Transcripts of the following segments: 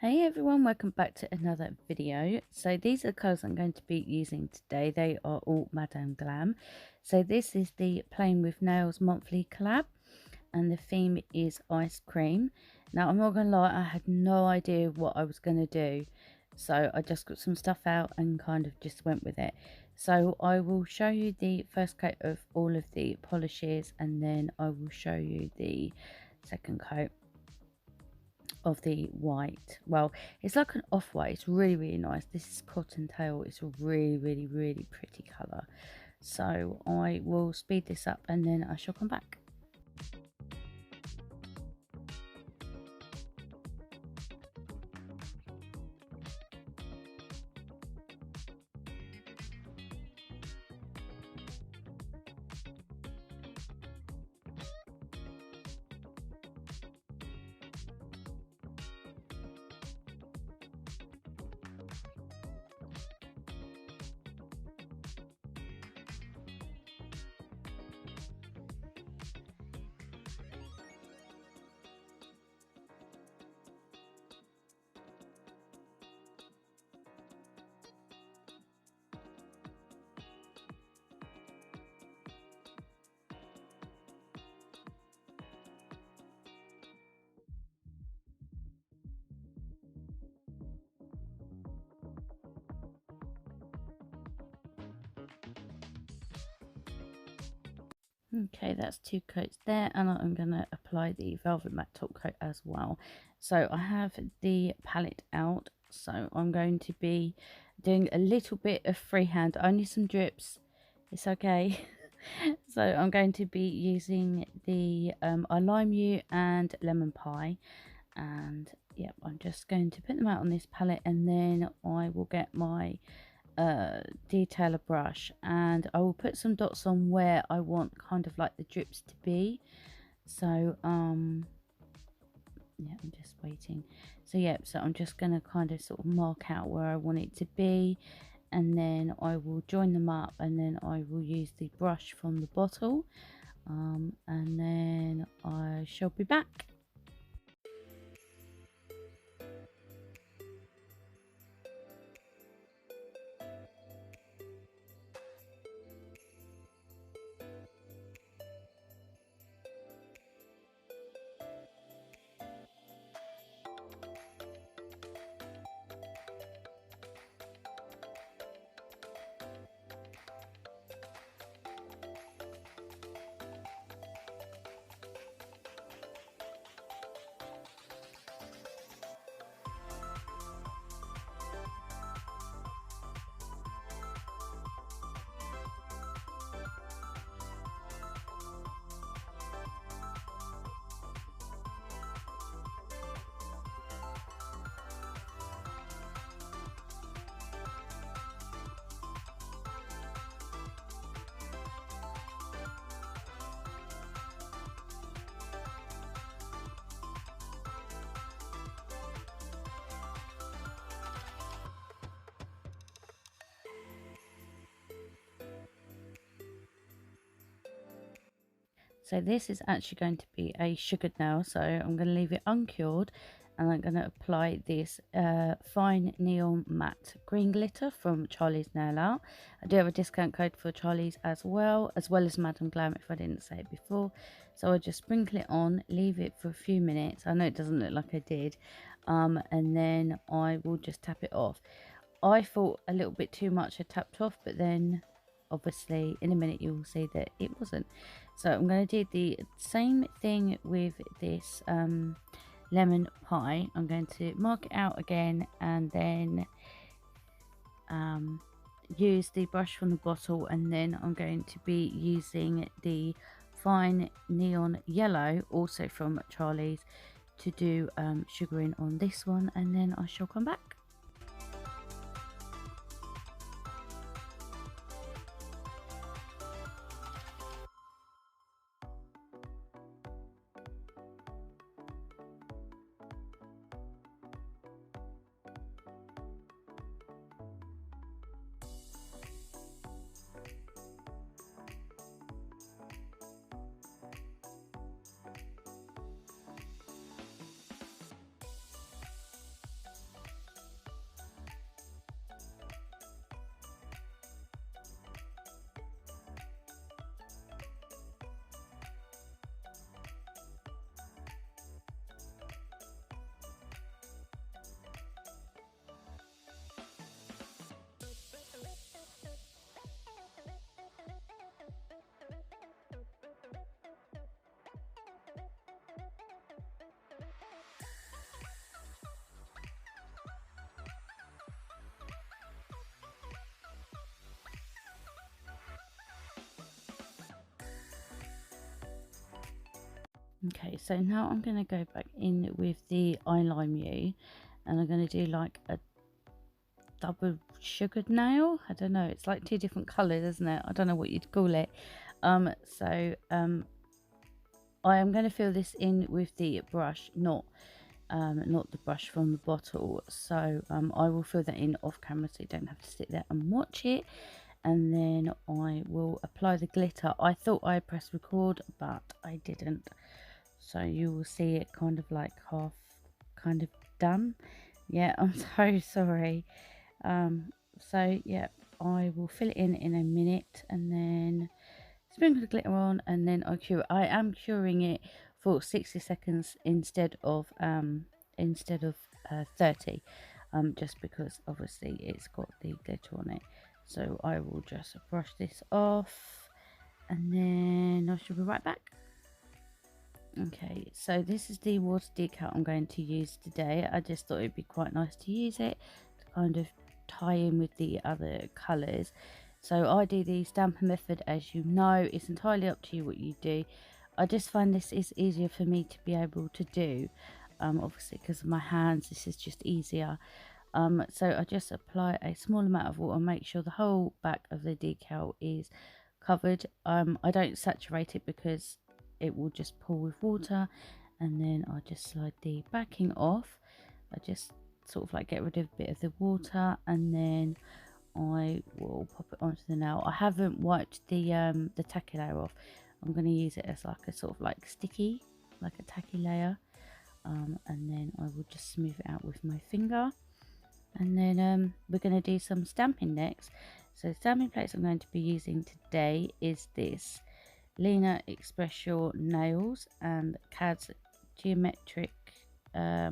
Hey everyone, welcome back to another video. So these are the colours I'm going to be using today. They are all Madame Glam. So this is the Playing with Nails monthly collab and the theme is ice cream. Now I'm not going to lie, I had no idea what I was going to do. So I just got some stuff out and kind of just went with it. So I will show you the first coat of all of the polishes and then I will show you the second coat of the white. Well, it's like an off-white. It's really nice. This is Cottontail. It's a really pretty color. So I will speed this up and then I shall come back. Okay, that's two coats there, and I'm going to apply the velvet matte top coat as well. So I have the palette out, so I'm going to be doing a little bit of freehand, only some drips, it's okay. So I'm going to be using the I Lime You and Lemon Pie, and yeah, I'm just going to put them out on this palette and then I will get my detailer brush and I will put some dots on where I want kind of like the drips to be. So yeah, I'm just waiting. So yeah, so I'm just going to kind of sort of mark out where I want it to be, and then I will join them up and then I will use the brush from the bottle, and then I shall be back. So this is actually going to be a sugared nail, so I'm going to leave it uncured and I'm going to apply this fine neon matte green glitter from Charlie's Nail Art. I do have a discount code for Charlie's as well as Madame Glam if I didn't say it before. So I just sprinkle it on, leave it for a few minutes. I know it doesn't look like I did, and then I will just tap it off. I thought a little bit too much had tapped off, but then obviously in a minute you'll see that it wasn't. So I'm going to do the same thing with this lemon pie. I'm going to mark it out again and then use the brush from the bottle, and then I'm going to be using the fine neon yellow also from Charlie's to do sugaring on this one, and then I shall come back. Okay, so now I'm going to go back in with the Aimeili, and I'm going to do like a double sugared nail. I don't know, it's like two different colours, isn't it? I don't know what you'd call it. I am going to fill this in with the brush, not the brush from the bottle. So I will fill that in off camera so you don't have to sit there and watch it. And then I will apply the glitter. I thought I pressed record, but I didn't. So you will see it kind of like half kind of done. Yeah, I'm so sorry. So yeah, I will fill it in a minute and then sprinkle the glitter on, and then I cure it. I am curing it for 60 seconds instead of 30, just because obviously it's got the glitter on it. So I will just brush this off and then I shall be right back. Okay, so this is the water decal I'm going to use today. I just thought it'd be quite nice to use it to kind of tie in with the other colours. So I do the stamping method, as you know. It's entirely up to you what you do. I just find this is easier for me to be able to do, obviously because of my hands. This is just easier. So I just apply a small amount of water, make sure the whole back of the decal is covered. I don't saturate it because it will just pour with water, and then I just slide the backing off. I just sort of like get rid of a bit of the water, and then I will pop it onto the nail. I haven't wiped the tacky layer off. I'm going to use it as like a sort of like sticky, like a tacky layer, and then I will just smooth it out with my finger. And then we're going to do some stamping next. So the stamping plates I'm going to be using today is this Lena Express Your Nails and CAD's Geometric. I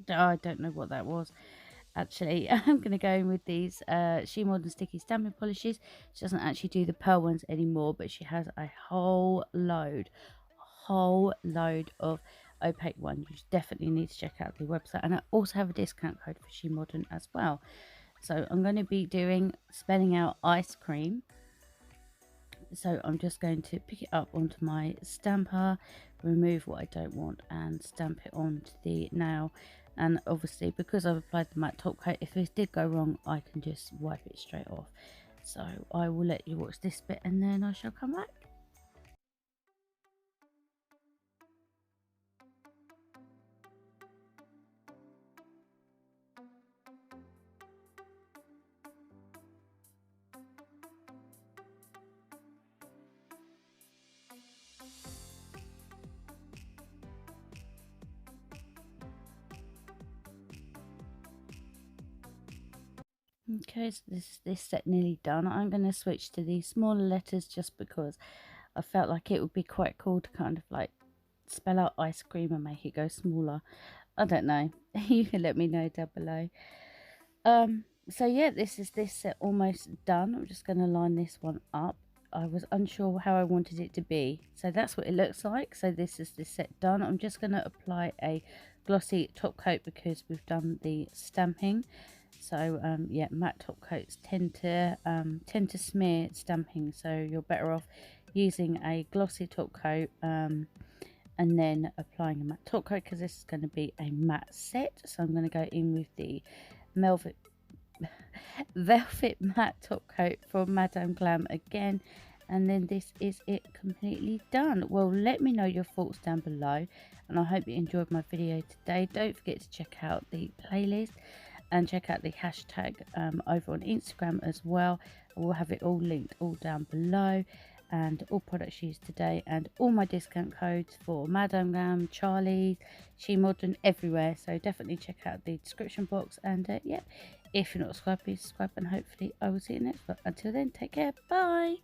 don't know what that was. Actually, I'm going to go in with these Shemodern sticky stamping polishes. She doesn't actually do the pearl ones anymore, but she has a whole load of opaque ones. You definitely need to check out the website, and I also have a discount code for Shemodern as well. So I'm going to be spelling out ice cream. So I'm just going to pick it up onto my stamper, remove what I don't want, and stamp it onto the nail. And obviously, because I've applied the matte top coat, if it did go wrong, I can just wipe it straight off. So I will let you watch this bit and then I shall come back. Okay, so this set nearly done. I'm going to switch to the smaller letters just because I felt like it would be quite cool to kind of like spell out ice cream and make it go smaller. I don't know. You can let me know down below. So yeah, this set almost done. I'm just going to line this one up. I was unsure how I wanted it to be, so that's what it looks like. So this is this set done. I'm just going to apply a glossy top coat because we've done the stamping. So yeah, matte top coats tend to smear stamping, so you're better off using a glossy top coat and then applying a matte top coat, because this is going to be a matte set. So I'm going to go in with the velvet matte top coat from Madame Glam again, and then this is it completely done. Well, let me know your thoughts down below, and I hope you enjoyed my video today. Don't forget to check out the playlist and check out the hashtag over on Instagram as well. I will have it all linked all down below, and all products used today and all my discount codes for Madame Glam, Charlie, Shemodern, everywhere. So definitely check out the description box, and yeah, if you're not subscribed, please subscribe, and hopefully I will see you next one. Until then, take care, bye.